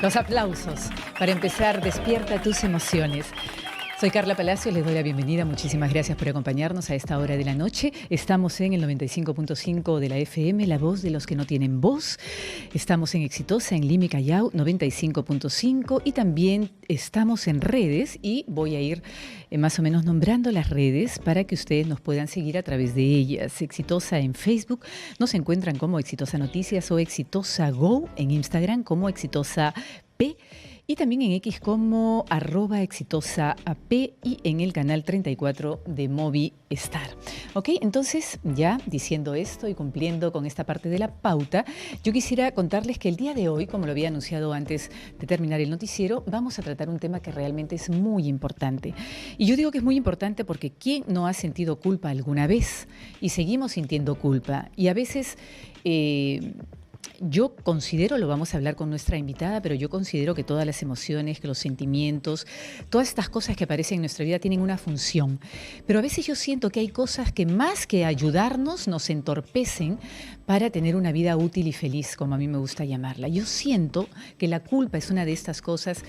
Los aplausos para empezar Despierta tus emociones. Soy Carla Palacios, les doy la bienvenida. Muchísimas gracias por acompañarnos a esta hora de la noche. Estamos en el 95.5 de la FM, la voz de los que no tienen voz. Estamos en Exitosa, en Lima y Callao, 95.5. Y también estamos en redes y voy a ir más o menos nombrando las redes para que ustedes nos puedan seguir a través de ellas. Exitosa en Facebook, nos encuentran como Exitosa Noticias o Exitosa Go, en Instagram como Exitosa P. Y también en X como @exitosaap y en el canal 34 de Movistar. Ok, entonces ya diciendo esto y cumpliendo con esta parte de la pauta, yo quisiera contarles que el día de hoy, como lo había anunciado antes de terminar el noticiero, vamos a tratar un tema que realmente es muy importante. Y yo digo que es muy importante porque ¿quién no ha sentido culpa alguna vez? Y seguimos sintiendo culpa. Y a veces... yo considero, lo vamos a hablar con nuestra invitada, pero yo considero que todas las emociones, que los sentimientos, todas estas cosas que aparecen en nuestra vida tienen una función. Pero a veces yo siento que hay cosas que más que ayudarnos nos entorpecen para tener una vida útil y feliz, como a mí me gusta llamarla. Yo siento que la culpa es una de estas cosas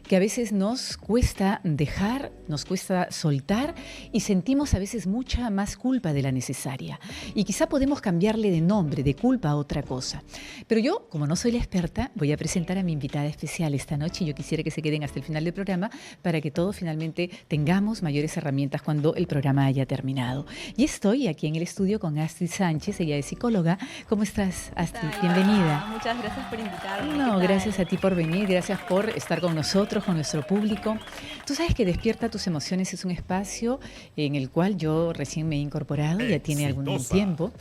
que a veces nos cuesta dejar, nos cuesta soltar y sentimos a veces mucha más culpa de la necesaria. Y quizá podemos cambiarle de nombre, de culpa a otra cosa. Pero yo, como no soy la experta, voy a presentar a mi invitada especial esta noche y yo quisiera que se queden hasta el final del programa para que todos finalmente tengamos mayores herramientas cuando el programa haya terminado. Y estoy aquí en el estudio con Astrid Sánchez, ella es psicóloga. ¿Cómo estás, Astrid? Bienvenida. Muchas gracias por invitarme. No, gracias a ti por venir, gracias por estar con nosotros, con nuestro público. Tú sabes que Despierta tus emociones es un espacio en el cual yo recién me he incorporado, ya tiene algún tiempo,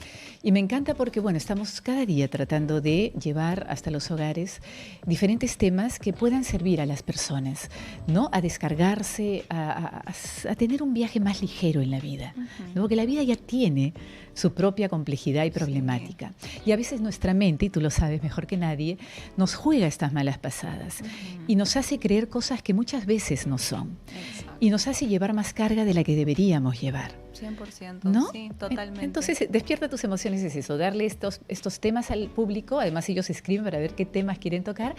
y me encanta porque, bueno, estamos cada día tratando de llevar hasta los hogares diferentes temas que puedan servir a las personas, ¿no? A descargarse, a tener un viaje más ligero en la vida, ¿no? Porque la vida ya tiene su propia complejidad y problemática. Sí. Y a veces nuestra mente, y tú lo sabes mejor que nadie, nos juega estas malas pasadas y nos hace creer cosas que muchas veces no son. Exacto. Y nos hace llevar más carga de la que deberíamos llevar. 100%, ¿no? Sí, totalmente. Entonces, Despierta tus emociones es eso, darle estos temas al público, además ellos escriben para ver qué temas quieren tocar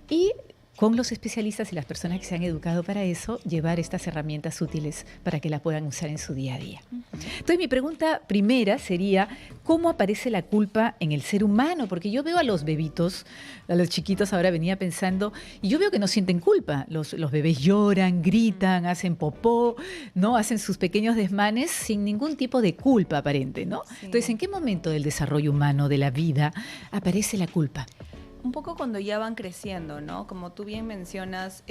y con los especialistas y las personas que se han educado para eso, llevar estas herramientas útiles para que las puedan usar en su día a día. Entonces, mi pregunta primera sería, ¿cómo aparece la culpa en el ser humano? Porque yo veo a los bebitos, a los chiquitos, ahora venía pensando, y yo veo que no sienten culpa. Los bebés lloran, gritan, hacen popó, ¿no? Hacen sus pequeños desmanes sin ningún tipo de culpa aparente, ¿no? Sí. Entonces, ¿en qué momento del desarrollo humano, de la vida, aparece la culpa? Un poco cuando ya van creciendo, ¿no? Como tú bien mencionas,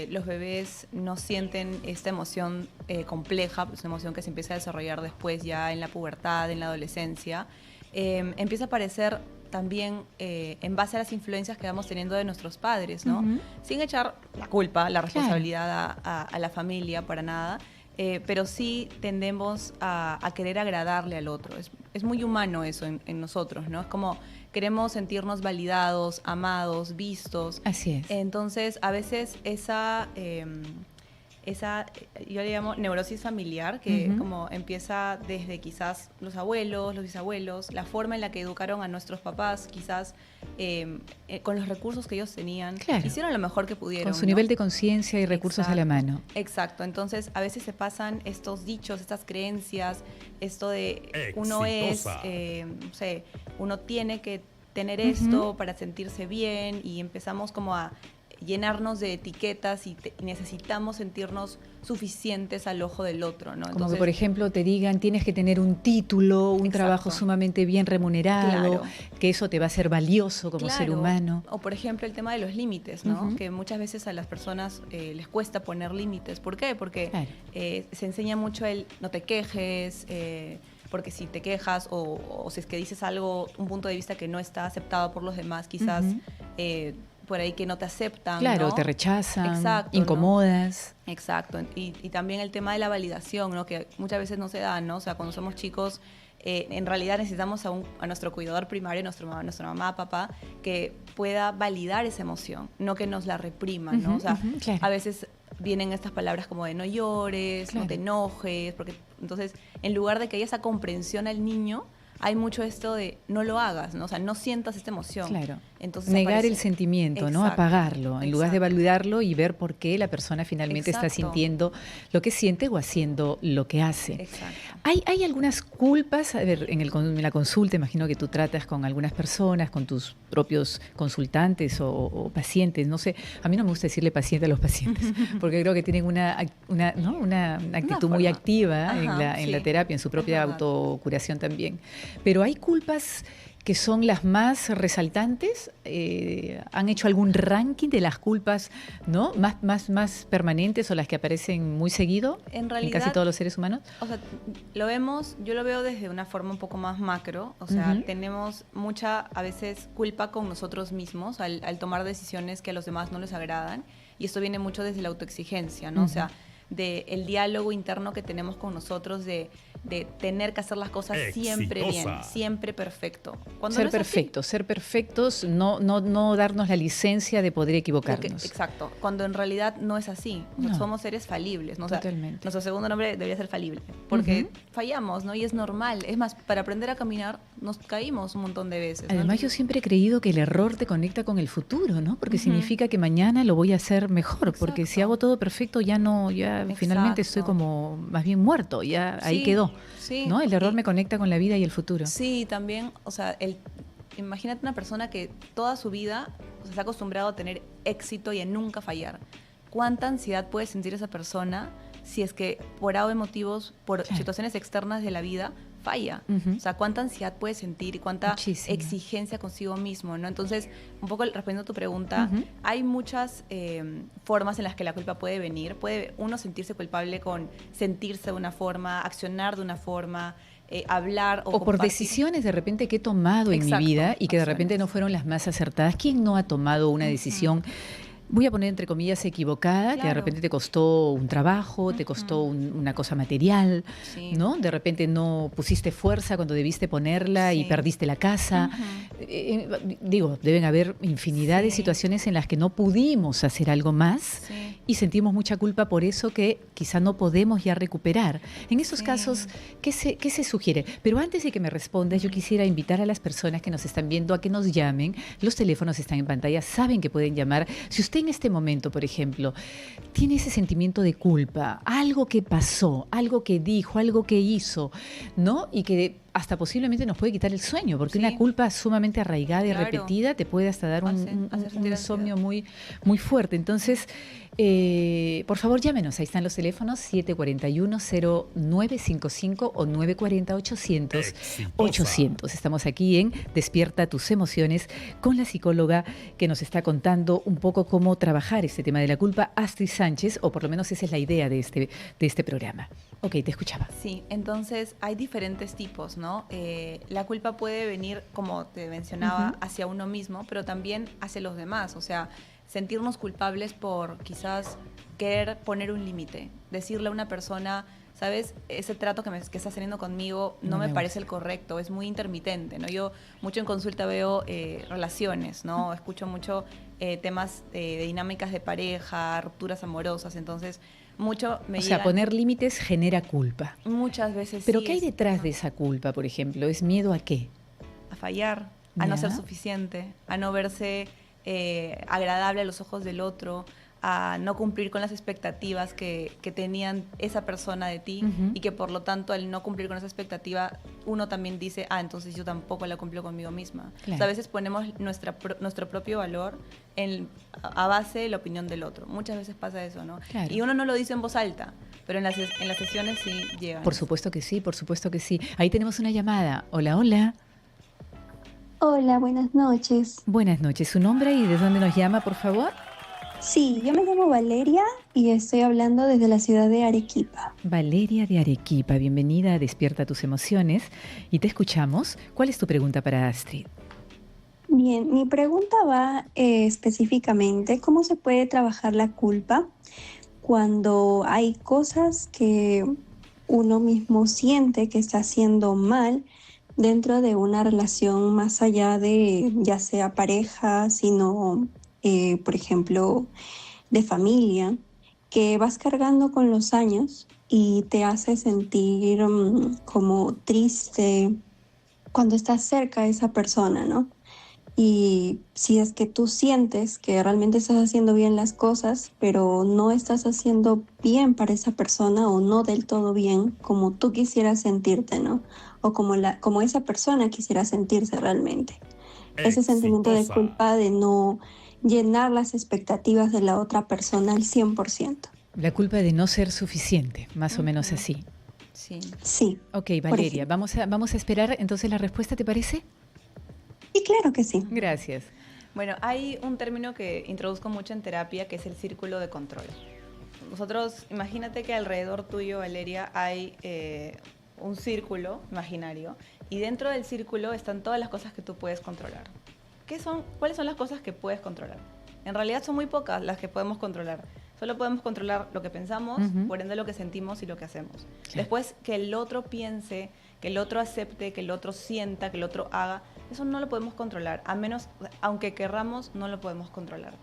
los bebés no sienten esta emoción compleja, es una emoción que se empieza a desarrollar después ya en la pubertad, en la adolescencia. Empieza a aparecer también en base a las influencias que vamos teniendo de nuestros padres, ¿no? Sin echar la culpa, la responsabilidad a la familia para nada, pero sí tendemos a querer agradarle al otro. Es muy humano eso en nosotros, ¿no? Es como queremos sentirnos validados, amados, vistos. Así es. Entonces, a veces esa yo le llamo neurosis familiar, que como empieza desde quizás los abuelos, los bisabuelos, la forma en la que educaron a nuestros papás, quizás con los recursos que ellos tenían, hicieron lo mejor que pudieron. Con su nivel de conciencia y recursos a la mano. Exacto, entonces a veces se pasan estos dichos, estas creencias, esto de uno es, no sé, uno tiene que tener esto para sentirse bien y empezamos como a llenarnos de etiquetas y necesitamos sentirnos suficientes al ojo del otro, ¿no? Entonces, como que, por ejemplo, te digan tienes que tener un título, un trabajo sumamente bien remunerado, que eso te va a ser valioso como ser humano. O, por ejemplo, el tema de los límites, ¿no? Que muchas veces a las personas les cuesta poner límites. ¿Por qué? Porque se enseña mucho el no te quejes, porque si te quejas o si es que dices algo, un punto de vista que no está aceptado por los demás, quizás por ahí que no te aceptan. Claro, ¿no? te rechazan, exacto, incomodas. ¿no? Exacto, y también el tema de la validación, ¿no? Que muchas veces no se da, ¿no? O sea, cuando somos chicos, en realidad necesitamos a nuestro cuidador primario, nuestra mamá, papá, que pueda validar esa emoción, no que nos la reprima, ¿no? O sea, a veces vienen estas palabras como de no llores, no te enojes, porque entonces, en lugar de que haya esa comprensión al niño, hay mucho esto de no lo hagas, ¿no? O sea, no sientas esta emoción. Claro. Entonces Negar aparece... el sentimiento, ¿no? Exacto, Apagarlo, en lugar de exacto. validarlo y ver por qué la persona finalmente está Exacto. sintiendo lo que siente o haciendo lo que hace. Exacto. Hay algunas culpas, a ver, en la consulta, imagino que tú tratas con algunas personas, con tus propios consultantes o pacientes, no sé, a mí no me gusta decirle paciente a los pacientes, porque creo que tienen ¿no? una actitud muy activa. Ajá, en la sí, terapia, en su propia es verdad. autocuración también. Pero hay culpas que son las más resaltantes. ¿Han hecho algún ranking de las culpas, ¿no? más permanentes o las que aparecen muy seguido En en realidad, casi todos los seres humanos? o sea, yo lo veo desde una forma un poco más macro, o sea, tenemos mucha, a veces, culpa con nosotros mismos al tomar decisiones que a los demás no les agradan, y esto viene mucho desde la autoexigencia, ¿no? O sea, del diálogo interno que tenemos con nosotros de tener que hacer las cosas siempre bien, siempre perfecto. Cuando Ser no es así. ser perfectos, no darnos la licencia de poder equivocarnos. Exacto, cuando en realidad no es así. O sea, somos seres falibles, ¿no? O sea, Totalmente. nuestro segundo nombre debería ser falible, porque fallamos, ¿no? Y es normal. Es más, para aprender a caminar nos caímos un montón de veces, ¿no? Además, yo siempre he creído que el error te conecta con el futuro, ¿no? Porque significa que mañana lo voy a hacer mejor, porque si hago todo perfecto ya finalmente estoy como más bien muerto, ya ahí quedó, ¿no? El error me conecta con la vida y el futuro. Sí, también, o sea, imagínate una persona que toda su vida se está acostumbrado a tener éxito y a nunca fallar. ¿Cuánta ansiedad puede sentir esa persona si es que por A o B motivos, por situaciones externas de la vida, falla? O sea, ¿cuánta ansiedad puede sentir y cuánta exigencia consigo mismo, ¿no? Entonces, un poco respondiendo a tu pregunta, hay muchas formas en las que la culpa puede venir. Puede uno sentirse culpable con sentirse de una forma, accionar de una forma, hablar o por decisiones de repente que he tomado en mi vida y que de repente no fueron las más acertadas. ¿Quién no ha tomado una decisión, voy a poner entre comillas, equivocada, que de repente te costó un trabajo, te costó una cosa material, ¿no? De repente no pusiste fuerza cuando debiste ponerla y perdiste la casa. Digo, deben haber infinidad de situaciones en las que no pudimos hacer algo más y sentimos mucha culpa por eso que quizá no podemos ya recuperar. En esos casos, ¿qué se sugiere? Pero antes de que me respondas, yo quisiera invitar a las personas que nos están viendo a que nos llamen. Los teléfonos están en pantalla, saben que pueden llamar. Si usted en este momento, por ejemplo, tiene ese sentimiento de culpa, algo que pasó, algo que dijo, algo que hizo, ¿no? Y que hasta posiblemente nos puede quitar el sueño, porque una culpa sumamente arraigada y repetida te puede hasta dar un insomnio muy, muy fuerte. Entonces, por favor, llámenos. Ahí están los teléfonos 741-0955 o 940-800. Estamos aquí en Despierta tus emociones con la psicóloga que nos está contando un poco cómo trabajar este tema de la culpa, Astrid Sánchez, o por lo menos esa es la idea de este programa. Ok, te escuchaba. Sí, entonces hay diferentes tipos, ¿no? La culpa puede venir, como te mencionaba, hacia uno mismo, pero también hacia los demás. O sea, sentirnos culpables por quizás querer poner un límite, decirle a una persona, ¿sabes? Ese trato que estás teniendo conmigo no me parece el correcto, es muy intermitente, ¿no? Yo mucho en consulta veo relaciones, ¿no? Escucho mucho temas de dinámicas de pareja, rupturas amorosas, entonces mucho me llegan. O sea, poner límites genera culpa. Muchas veces ¿Pero sí. qué hay detrás de esa culpa, por ejemplo? ¿Es miedo a qué? A fallar, a no ser suficiente, a no verse agradable a los ojos del otro, a no cumplir con las expectativas que tenían esa persona de ti y que por lo tanto al no cumplir con esa expectativa uno también dice, entonces yo tampoco la cumplo conmigo misma. Claro. O sea, a veces ponemos nuestro propio valor a base de la opinión del otro. Muchas veces pasa eso, ¿no? Claro. Y uno no lo dice en voz alta, pero en las sesiones sí llegan. Por supuesto que sí, por supuesto que sí. Ahí tenemos una llamada. Hola, hola. Hola, buenas noches. Buenas noches. ¿Su nombre y de dónde nos llama, por favor? Sí, yo me llamo Valeria y estoy hablando desde la ciudad de Arequipa. Valeria de Arequipa, bienvenida a Despierta tus emociones y te escuchamos. ¿Cuál es tu pregunta para Astrid? Bien, mi pregunta va específicamente, ¿cómo se puede trabajar la culpa cuando hay cosas que uno mismo siente que está haciendo mal dentro de una relación más allá de ya sea pareja, sino, por ejemplo, de familia, que vas cargando con los años y te hace sentir como triste, cuando estás cerca de esa persona, ¿no? Y si es que tú sientes que realmente estás haciendo bien las cosas, pero no estás haciendo bien para esa persona o no del todo bien como tú quisieras sentirte, ¿no? O como esa persona quisiera sentirse realmente. Ese sentimiento de Exitosa. culpa de no llenar las expectativas de la otra persona al 100%. La culpa de no ser suficiente, más o menos Ujú. así. Sí. Sí, Ok, por Valeria, ejemplo. vamos a esperar entonces la respuesta, ¿te parece? Y claro que sí. Gracias. Bueno, hay un término que introduzco mucho en terapia que es el círculo de control. Nosotros, imagínate que alrededor tuyo, Valeria, hay un círculo imaginario y dentro del círculo están todas las cosas que tú puedes controlar. ¿Cuáles son las cosas que puedes controlar? En realidad son muy pocas las que podemos controlar. Solo podemos controlar lo que pensamos, por ende lo que sentimos y lo que hacemos. Claro. Después, que el otro piense, que el otro acepte, que el otro sienta, que el otro haga, eso no lo podemos controlar. A menos, aunque querramos, no lo podemos controlar.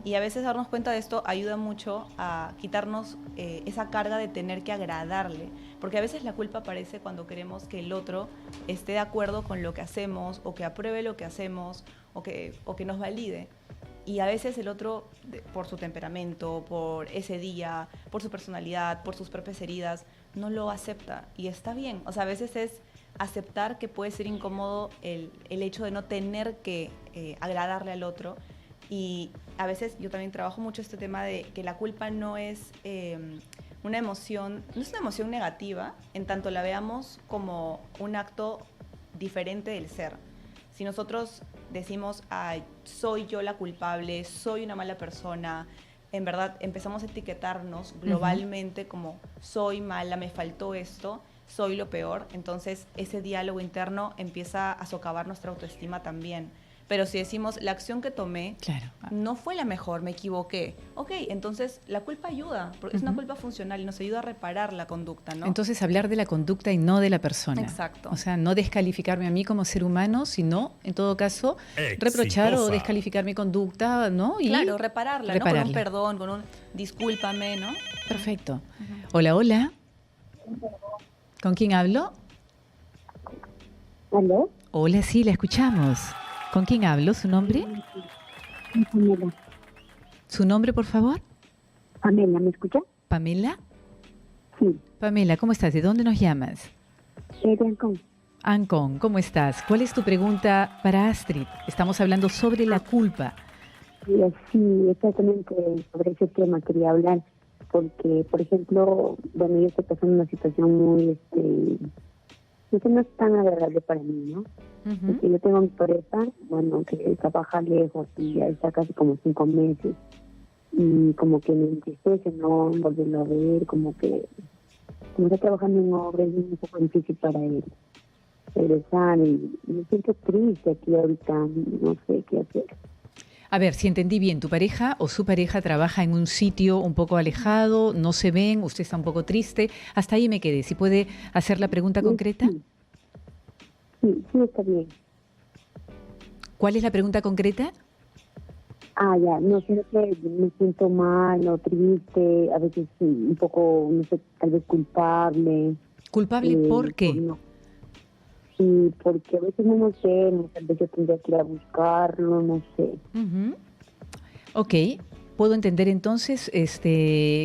Y a veces darnos cuenta de esto ayuda mucho a quitarnos esa carga de tener que agradarle. Porque a veces la culpa aparece cuando queremos que el otro esté de acuerdo con lo que hacemos, o que apruebe lo que hacemos, o que nos valide. Y a veces el otro, por su temperamento, por ese día, por su personalidad, por sus propias heridas, no lo acepta. Y está bien. O sea, a veces es aceptar que puede ser incómodo el hecho de no tener que agradarle al otro. Y a veces yo también trabajo mucho este tema de que la culpa no es una emoción, no es una emoción negativa, en tanto la veamos como un acto diferente del ser. Si nosotros decimos, ay, soy yo la culpable, soy una mala persona, en verdad empezamos a etiquetarnos globalmente como soy mala, me faltó esto, soy lo peor, entonces ese diálogo interno empieza a socavar nuestra autoestima también. Pero si decimos, la acción que tomé Claro. no fue la mejor, me equivoqué. Ok, entonces la culpa ayuda, porque es una culpa funcional y nos ayuda a reparar la conducta, ¿no? Entonces hablar de la conducta y no de la persona. Exacto. O sea, no descalificarme a mí como ser humano, sino, en todo caso, reprochar o Exitosa. descalificar mi conducta, ¿no? Y Claro, repararla, ¿no? Con un perdón, con un discúlpame, ¿no? Perfecto. Hola, hola. ¿Con quién hablo? ¿Aló? Hola, sí, la escuchamos. ¿Con quién hablo? ¿Su nombre? Pamela. ¿Su nombre, por favor? Pamela, ¿me escucha? ¿Pamela? Sí. Pamela, ¿cómo estás? ¿De dónde nos llamas? De Ancón. Ancón, ¿cómo estás? ¿Cuál es tu pregunta para Astrid? Estamos hablando sobre la culpa. Sí, exactamente sobre ese tema quería hablar, porque, por ejemplo, bueno, yo estoy pasando una situación muy, eso no es tan agradable para mí, ¿no? Porque yo tengo mi pareja, bueno, que trabaja lejos y ya está casi como 5 meses, y como que me entristece, ¿no? Volverlo a ver, como está trabajando en obra, es un poco difícil para él regresar, y me siento triste aquí ahorita, no sé qué hacer. A ver, si entendí bien, tu pareja o su pareja trabaja en un sitio un poco alejado, no se ven, usted está un poco triste. Hasta ahí me quedé. ¿Si puede hacer la pregunta concreta? Sí, está bien. ¿Cuál es la pregunta concreta? Ya, no sé, que me siento mal o triste, a veces un poco, no sé, tal vez culpable. ¿Culpable por qué? Sí, porque a veces no sé, tal vez yo tendría que ir a buscarlo, no sé. Ok, puedo entender entonces,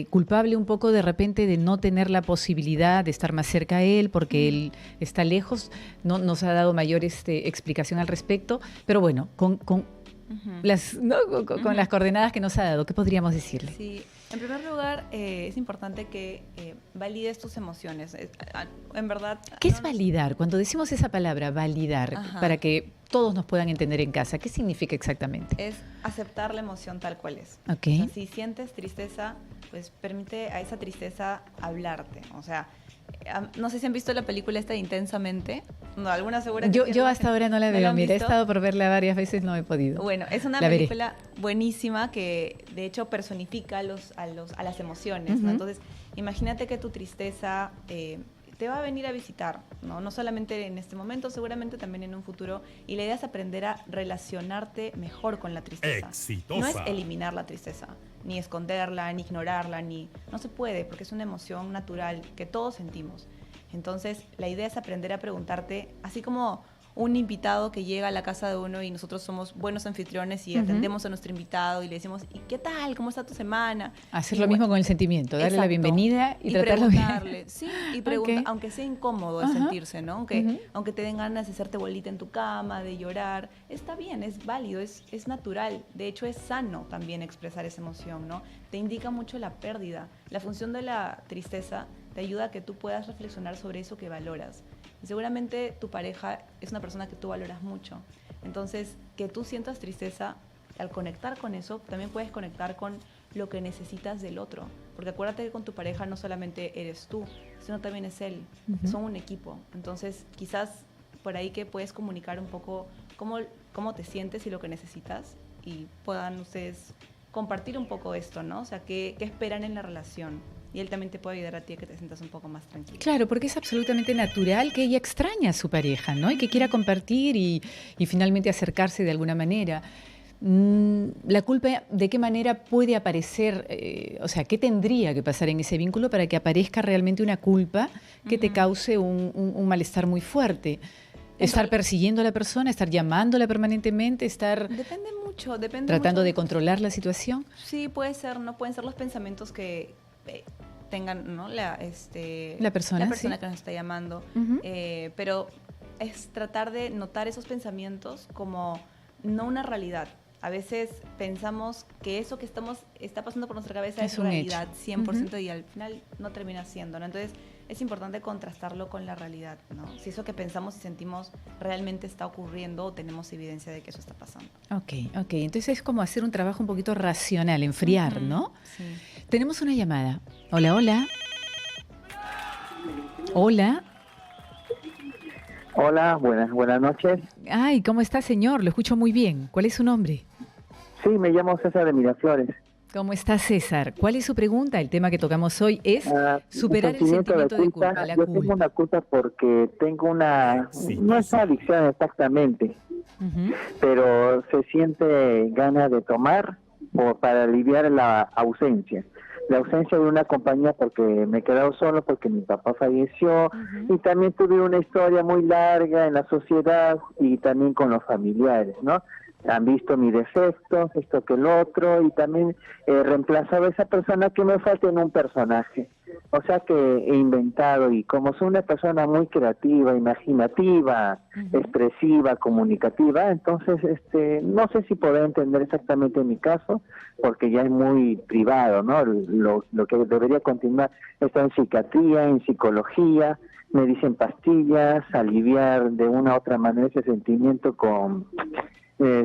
culpable un poco de repente de no tener la posibilidad de estar más cerca a él porque él está lejos, no nos ha dado mayor explicación al respecto, pero bueno, con las coordenadas que nos ha dado, ¿qué podríamos decirle? Sí, en primer lugar, es importante que valides tus emociones. En verdad... ¿Qué es validar? Cuando decimos esa palabra, validar, para que todos nos puedan entender en casa, ¿qué significa exactamente? Es aceptar la emoción tal cual es. Okay. O sea, si sientes tristeza, pues permite a esa tristeza hablarte. O sea, no sé si han visto la película esta de Intensamente. No, alguna segura que yo hasta ahora no la veo. Mira, he estado por verla varias veces, no he podido. Bueno, es una película buenísima que de hecho personifica a las emociones, ¿no? Entonces, imagínate que tu tristeza te va a venir a visitar, ¿no? No solamente en este momento, seguramente también en un futuro. Y la idea es aprender a relacionarte mejor con la tristeza. Exitosa. No es eliminar la tristeza, ni esconderla, ni ignorarla, no se puede, porque es una emoción natural que todos sentimos. Entonces, la idea es aprender a preguntarte, así como un invitado que llega a la casa de uno y nosotros somos buenos anfitriones y atendemos a nuestro invitado y le decimos, ¿y qué tal? ¿Cómo está tu semana? Hacer Y lo mismo con el sentimiento, darle la exacto. bienvenida y tratarlo preguntarle, bien. sí, y preguntar, Ok. aunque sea incómodo de sentirse, ¿no? Aunque te den ganas de hacerte bolita en tu cama, de llorar, está bien, es válido, es natural. De hecho, es sano también expresar esa emoción, ¿no? Te indica mucho la pérdida. La función de la tristeza te ayuda a que tú puedas reflexionar sobre eso que valoras. Y seguramente tu pareja es una persona que tú valoras mucho. Entonces, que tú sientas tristeza, al conectar con eso, también puedes conectar con lo que necesitas del otro. Porque acuérdate que con tu pareja no solamente eres tú, sino también es él. Son un equipo. Entonces, quizás por ahí que puedes comunicar un poco cómo te sientes y lo que necesitas y puedan ustedes compartir un poco esto, ¿no? O sea, qué esperan en la relación. Y él también te puede ayudar a ti a que te sientas un poco más tranquilo. Claro, porque es absolutamente natural que ella extraña a su pareja, ¿no? Y que quiera compartir y finalmente acercarse de alguna manera. La culpa, ¿de qué manera puede aparecer? O sea, ¿qué tendría que pasar en ese vínculo para que aparezca realmente una culpa que te cause un malestar muy fuerte? Estar persiguiendo a la persona, estar llamándola permanentemente, estar Depende mucho, depende tratando mucho. de controlar la situación. Sí, puede ser, ¿no? Pueden ser los pensamientos que tengan, ¿no? La persona, sí. que nos está llamando. Pero es tratar de notar esos pensamientos como no una realidad. A veces pensamos que eso que está pasando por nuestra cabeza es un realidad, hecho. 100%, y al final no termina siendo, ¿no? Entonces, es importante contrastarlo con la realidad, ¿no? Si eso que pensamos y sentimos realmente está ocurriendo o tenemos evidencia de que eso está pasando. Ok. Entonces es como hacer un trabajo un poquito racional, enfriar, ¿no? Sí. Tenemos una llamada. Hola. Hola. Hola, buenas noches. Ay, ¿cómo está, señor? Lo escucho muy bien. ¿Cuál es su nombre? Sí, me llamo César de Miraflores. ¿Cómo está, César? ¿Cuál es su pregunta? El tema que tocamos hoy es superar el sentimiento de culpa, la Yo tengo una culpa porque tengo no es una adicción exactamente, pero se siente ganas de tomar para aliviar la ausencia. La ausencia de una compañía porque me he quedado solo, porque mi papá falleció, y también tuve una historia muy larga en la sociedad y también con los familiares, ¿no? Han visto mis defectos, esto que el otro, y también he reemplazado a esa persona que me falta en un personaje. O sea que he inventado, y como soy una persona muy creativa, imaginativa, expresiva, comunicativa, entonces no sé si podré entender exactamente mi caso, porque ya es muy privado, ¿no? Lo que debería continuar está en psiquiatría, en psicología, me dicen pastillas, aliviar de una u otra manera ese sentimiento con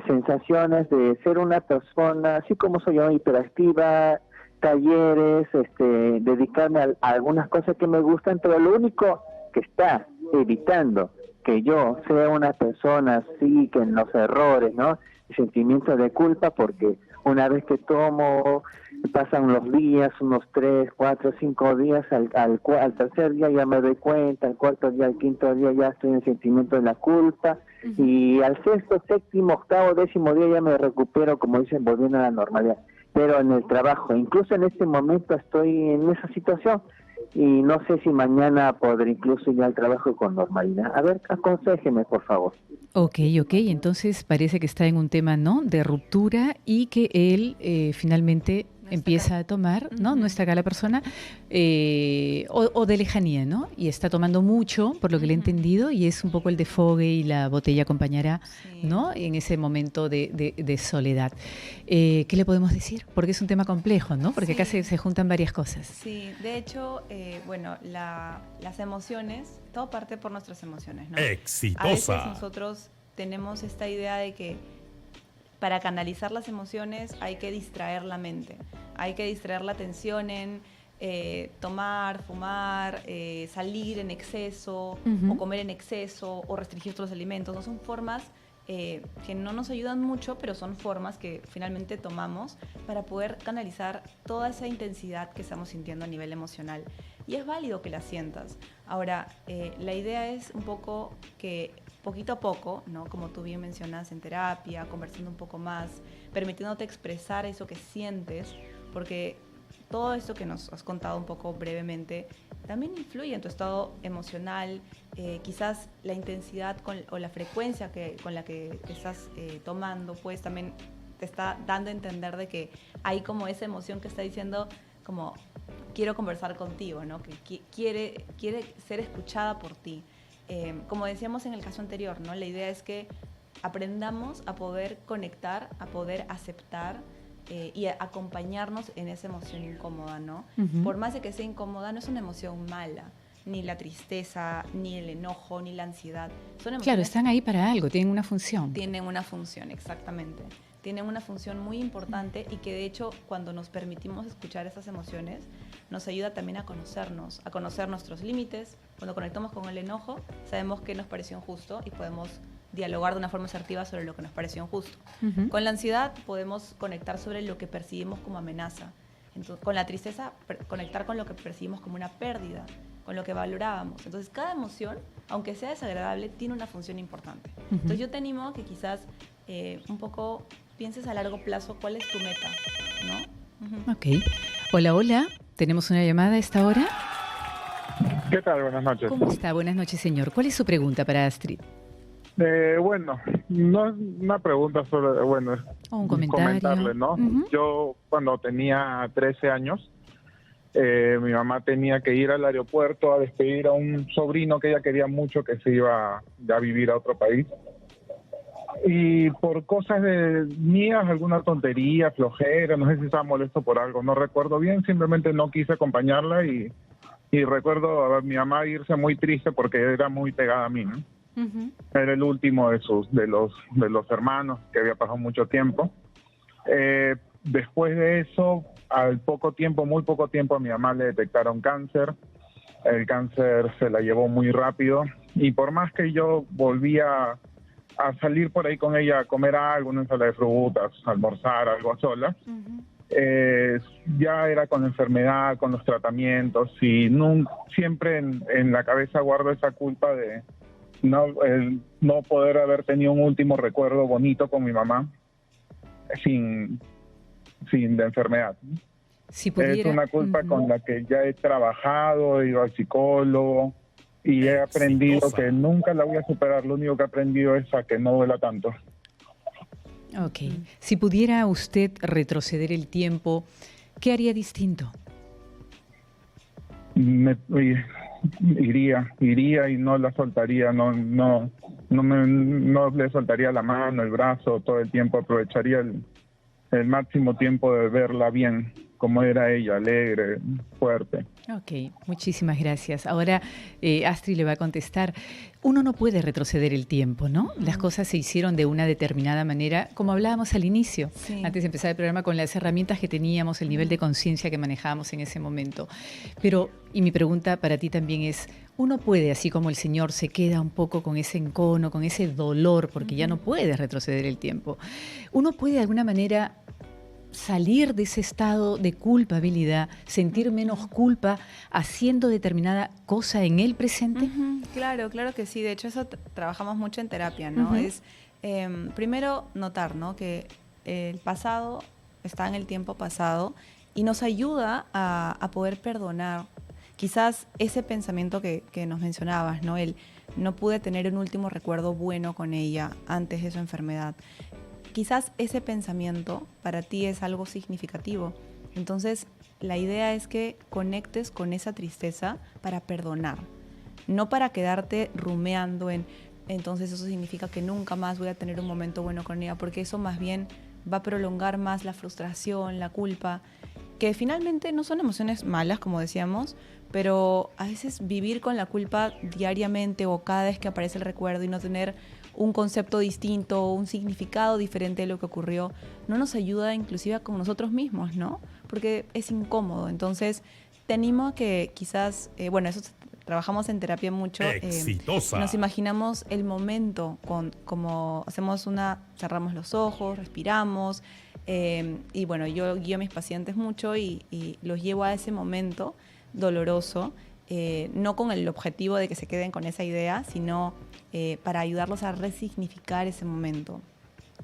sensaciones de ser una persona, así como soy yo, hiperactiva, talleres, dedicarme a algunas cosas que me gustan, pero lo único que está evitando que yo sea una persona así, que en los errores, ¿no? El sentimiento de culpa, porque una vez que tomo, pasan los días, unos 3, 4, 5 días, al tercer día ya me doy cuenta, al cuarto día, al quinto día ya estoy en el sentimiento de la culpa, y al sexto, séptimo, octavo, décimo día ya me recupero, como dicen, volviendo a la normalidad. Pero en el trabajo, incluso en este momento estoy en esa situación, y no sé si mañana podré incluso ir al trabajo con normalidad. A ver, aconséjeme, por favor. Ok, entonces parece que está en un tema, ¿no?, de ruptura y que él finalmente empieza a tomar, ¿no? No está acá la persona, o de lejanía, ¿no? Y está tomando mucho, por lo que le he entendido, y es un poco el desfogue y la botella acompañará, ¿no?, en ese momento de soledad. ¿Qué le podemos decir? Porque es un tema complejo, ¿no? Porque acá se juntan varias cosas. Sí, de hecho, bueno, las emociones, todo parte por nuestras emociones, ¿no? ¡Exitosa! A veces nosotros tenemos esta idea de que para canalizar las emociones hay que distraer la mente, hay que distraer la atención en tomar, fumar, salir en exceso, o comer en exceso, o restringir otros alimentos. No son formas que no nos ayudan mucho, pero son formas que finalmente tomamos para poder canalizar toda esa intensidad que estamos sintiendo a nivel emocional. Y es válido que la sientas. Ahora, la idea es un poco que poquito a poco, ¿no?, como tú bien mencionas, en terapia, conversando un poco más, permitiéndote expresar eso que sientes, porque todo esto que nos has contado un poco brevemente también influye en tu estado emocional, quizás la intensidad o la frecuencia con la que estás tomando, pues también te está dando a entender de que hay como esa emoción que está diciendo como quiero conversar contigo, ¿no? Que quiere ser escuchada por ti. Como decíamos en el caso anterior, ¿no? La idea es que aprendamos a poder conectar, a poder aceptar y a acompañarnos en esa emoción incómoda, ¿no? Por más de que sea incómoda, no es una emoción mala, ni la tristeza, ni el enojo, ni la ansiedad. Son emociones. Claro, están ahí para algo, tienen una función. Tienen una función, exactamente. Tienen una función muy importante y que de hecho cuando nos permitimos escuchar esas emociones nos ayuda también a conocer nuestros límites. Cuando conectamos con el enojo sabemos que nos pareció injusto y podemos dialogar de una forma asertiva sobre lo que nos pareció injusto. Con la ansiedad podemos conectar sobre lo que percibimos como amenaza. Entonces, con la tristeza, conectar con lo que percibimos como una pérdida, con lo que valorábamos. Entonces, cada emoción, aunque sea desagradable, tiene una función importante. Entonces, yo te animo a que quizás un poco pienses a largo plazo cuál es tu meta, ¿no? Ok. Hola, ¿tenemos una llamada a esta hora? ¿Qué tal? Buenas noches. ¿Cómo está? Buenas noches, señor. ¿Cuál es su pregunta para Astrid? Bueno, no es una pregunta solo, bueno, es un comentario. Comentarle, ¿no? Yo cuando tenía 13 años, mi mamá tenía que ir al aeropuerto a despedir a un sobrino que ella quería mucho, que se iba ya a vivir a otro país. Y por cosas mías, alguna tontería, flojera, no sé si estaba molesto por algo, no recuerdo bien, simplemente no quise acompañarla y recuerdo a mi mamá irse muy triste porque era muy pegada a mí, ¿no? Era el último de los hermanos que había pasado mucho tiempo. Después de eso, muy poco tiempo, a mi mamá le detectaron cáncer. El cáncer se la llevó muy rápido y por más que yo volvía a salir por ahí con ella a comer algo, una ensalada de frutas, almorzar, algo a solas, ya era con la enfermedad, con los tratamientos y siempre en la cabeza guardo esa culpa de no poder haber tenido un último recuerdo bonito con mi mamá sin la enfermedad. Si pudiera, es una culpa con la que ya he trabajado, he ido al psicólogo y he aprendido que nunca la voy a superar. Lo único que he aprendido es a que no duela tanto. Ok. Si pudiera usted retroceder el tiempo, ¿qué haría distinto? Iría y no la soltaría, no le soltaría la mano, el brazo todo el tiempo, aprovecharía el máximo tiempo de verla bien, como era ella, alegre, fuerte. Ok, muchísimas gracias. Ahora Astrid le va a contestar. Uno no puede retroceder el tiempo, ¿no? Las cosas se hicieron de una determinada manera, como hablábamos al inicio, antes de empezar el programa, con las herramientas que teníamos, el nivel de conciencia que manejábamos en ese momento. Pero, y mi pregunta para ti también es, uno puede, así como el Señor se queda un poco con ese encono, con ese dolor, porque ya no puede retroceder el tiempo, uno puede de alguna manera salir de ese estado de culpabilidad, sentir menos culpa haciendo determinada cosa en el presente? Claro que sí. De hecho, eso trabajamos mucho en terapia, ¿no? Es primero notar, ¿no? Que el pasado está en el tiempo pasado y nos ayuda a poder perdonar. Quizás ese pensamiento que nos mencionabas, ¿no? El no pude tener un último recuerdo bueno con ella antes de su enfermedad. Quizás ese pensamiento para ti es algo significativo. Entonces, la idea es que conectes con esa tristeza para perdonar, no para quedarte rumeando entonces eso significa que nunca más voy a tener un momento bueno con ella, porque eso más bien va a prolongar más la frustración, la culpa, que finalmente no son emociones malas, como decíamos, pero a veces vivir con la culpa diariamente o cada vez que aparece el recuerdo y no tener un concepto distinto, un significado diferente de lo que ocurrió, no nos ayuda inclusive con nosotros mismos, ¿no? Porque es incómodo. Entonces, te animo a que quizás, eso trabajamos en terapia mucho. ¡Exitosa! Nos imaginamos el momento como cerramos los ojos, respiramos, y bueno, yo guío a mis pacientes mucho y los llevo a ese momento doloroso, no con el objetivo de que se queden con esa idea, sino para ayudarlos a resignificar ese momento.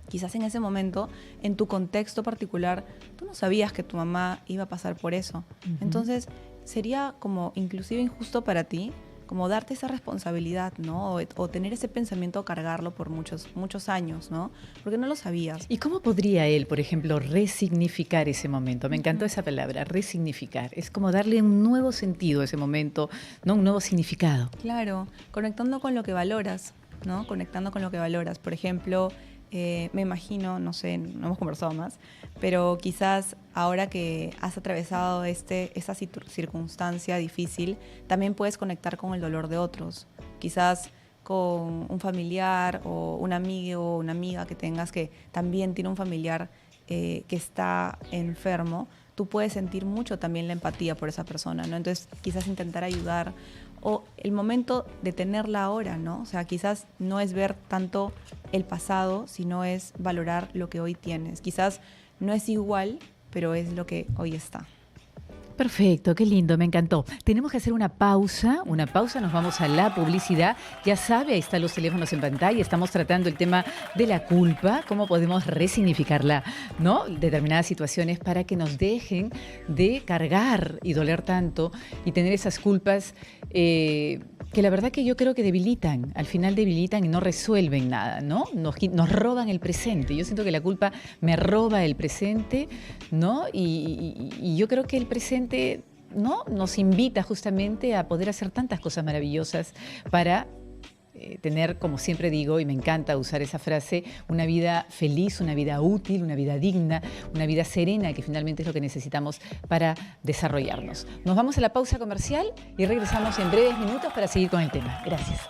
Quizás en ese momento, en tu contexto particular, tú no sabías que tu mamá iba a pasar por eso. Entonces, sería como inclusive injusto para ti como darte esa responsabilidad, ¿no? O tener ese pensamiento, cargarlo por muchos años, ¿no? Porque no lo sabías. ¿Y cómo podría él, por ejemplo, resignificar ese momento? Me encantó esa palabra, resignificar. Es como darle un nuevo sentido a ese momento, ¿no? Un nuevo significado. Claro, conectando con lo que valoras, ¿no? Conectando con lo que valoras. Por ejemplo, me imagino, no sé, no hemos conversado más, pero quizás ahora que has atravesado esa circunstancia difícil, también puedes conectar con el dolor de otros. Quizás con un familiar o un amigo o una amiga que tengas que también tiene un familiar que está enfermo, tú puedes sentir mucho también la empatía por esa persona, ¿no? Entonces, quizás intentar ayudar o el momento de tenerla ahora, ¿no? O sea, quizás no es ver tanto el pasado, sino es valorar lo que hoy tienes. Quizás no es igual, pero es lo que hoy está. Perfecto, qué lindo, me encantó. Tenemos que hacer una pausa, nos vamos a la publicidad. Ya sabe, ahí están los teléfonos en pantalla, estamos tratando el tema de la culpa, cómo podemos resignificarla, ¿no? Determinadas situaciones para que nos dejen de cargar y doler tanto y tener esas culpas que la verdad que yo creo que debilitan, al final debilitan y no resuelven nada, ¿no? Nos roban el presente. Yo siento que la culpa me roba el presente, ¿no? Y yo creo que el presente, ¿no? Nos invita justamente a poder hacer tantas cosas maravillosas para tener, como siempre digo, y me encanta usar esa frase, una vida feliz, una vida útil, una vida digna, una vida serena, que finalmente es lo que necesitamos para desarrollarnos. Nos vamos a la pausa comercial y regresamos en breves minutos para seguir con el tema. Gracias.